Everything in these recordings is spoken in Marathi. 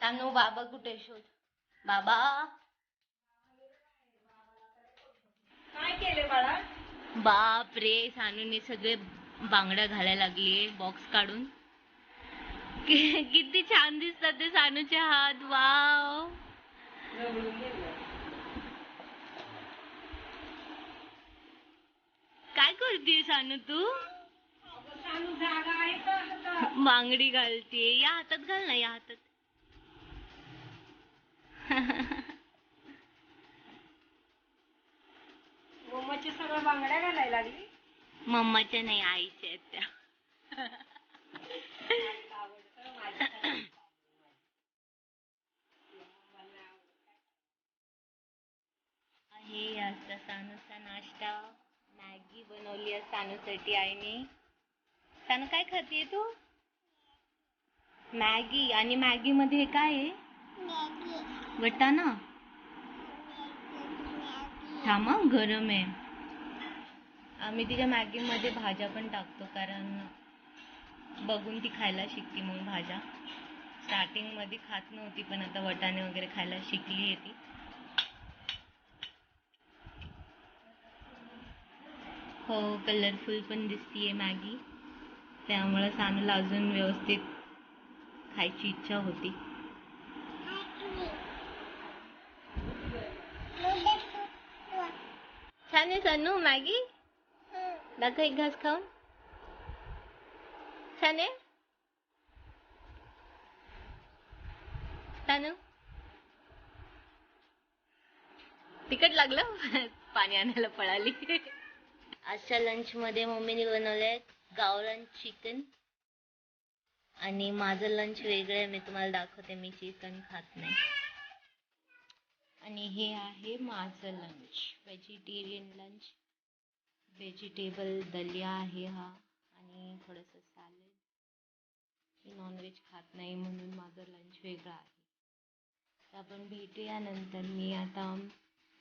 सानू बाबा कुठे शोध. बाबा काय केले बाळा? बाप रे, सानूने सगळे बांगड्या घालायला लागली बॉक्स काढून. किती छान दिसतात ते सानूचे हात. वाव, काय करते सानू तू? जागा आहे का? बांगडी घालते. या हातात घाल ना, या हातात. मम्माची सगळं बांगड्या घालायला लागली. मम्माच्या नाही, आईच्या आहेत त्या. आहे आता सानूचा नाश्ता. मॅगी बनवली आहे सानूसाठी आईने. सानू काय खाते तू? मॅगी. आणि मॅगी मध्ये काय आहे? वटाणा. थांबा, गरम आहे. आम्ही तिच्या मॅगी मध्ये भाज्या पण टाकतो, कारण बघून ती खायला शिकते मग भाज्या. स्टार्टिंग मध्ये खात नव्हती, पण आता वटाणे वगैरे खायला शिकली आहे ती. हो, कलरफुल पण दिसतीये मॅगी, त्यामुळे सानूला अजून व्यवस्थित खायची इच्छा होती. छान आहे सानू मॅगी. दाखव एक घास खाऊन. छान आहे सानू. तिखट लागलं. पाणी आणायला पळाली. आजच्या लंच मध्ये मम्मीने बनवलंय गावरान चिकन. आणि माझं लंच वेगळं आहे, मी तुम्हाला दाखवते. मी चिकन खात नाही. आणि हे आहे माझं लंच, व्हेजिटेरियन लंच. व्हेजिटेबल दलिया आहे हा, आणि थोडंसं सॅलड. मी नॉनव्हेज खात नाही, म्हणून माझं लंच वेगळं आहे. तर आपण भेटूया नंतर. मी आता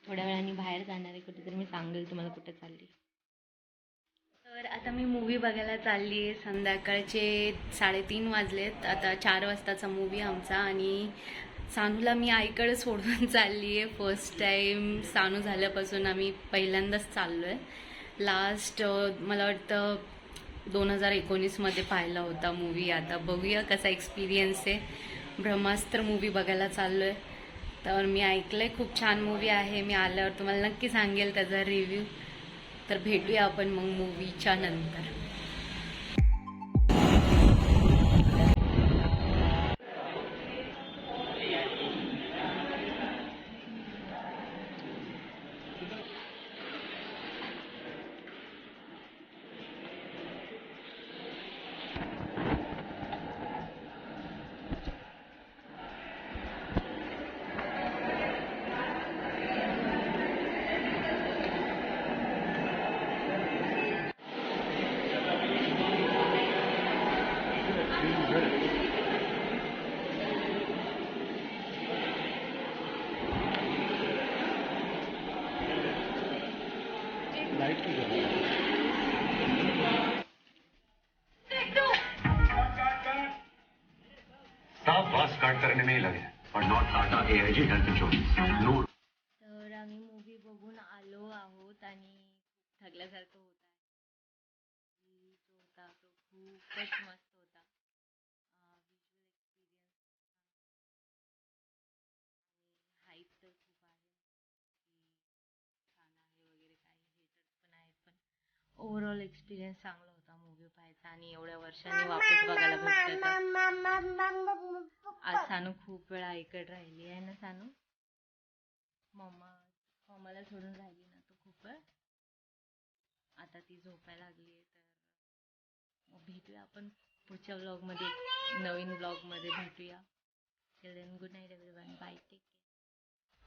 थोड्या वेळाने बाहेर जाणार आहे कुठेतरी. मी सांगेल तुम्हाला कुठे चालली. तर आता मी मूवी बघायला चालली आहे. संध्याकाळचे 3:30 वाजलेत. आता 4 वाजताचा मूवी आमचा. आणि सानूला मी आईकडे सोडून चालली आहे. फर्स्ट टाईम सानू झाल्यापासून आम्ही पहिल्यांदाच चाललो आहे. लास्ट मला वाटतं 2019 पाहिला होता मूवी. आता बघूया कसा एक्सपिरियन्स आहे. ब्रह्मास्त्र मूवी बघायला चाललो आहे. तर मी ऐकलंय खूप छान मूवी आहे. मी आल्यावर तुम्हाला नक्की सांगेल त्याचा रिव्ह्यू. तर भेटूया आपण मग मूवीच्या नंतर. साफ बात स्टार्ट करने में ही लगे और not Tata AIG health insurance Noor. तर आम्ही मूवी बघून आलो आहोत आणि थकल्यासारखं होत आहे. जो होता तो खूपच मस्त होता. व्हिज्युअल एक्सपिरियन्स आणि हाईप तर खूप आहे की छान आहे वगैरे, काही हेटर्स पण आहेत, पण ओव्हरऑल एक्सपिरियन्स चांगला होता मूवी पाहायचा. आणि एवढ्या वर्षांनी वापस बघायला भेटतं. आज सानू खूप वेळा ऐकत राहिली आहे ना सानू. मम्माला सोडून राहिली ना तो खूप वेळ. आता ती झोपायला लागली आहे. तर भेटूया आपण पुढच्या व्लॉगमध्ये, नवीन व्लॉगमध्ये भेटूया. Good night everyone. Bye. Take care.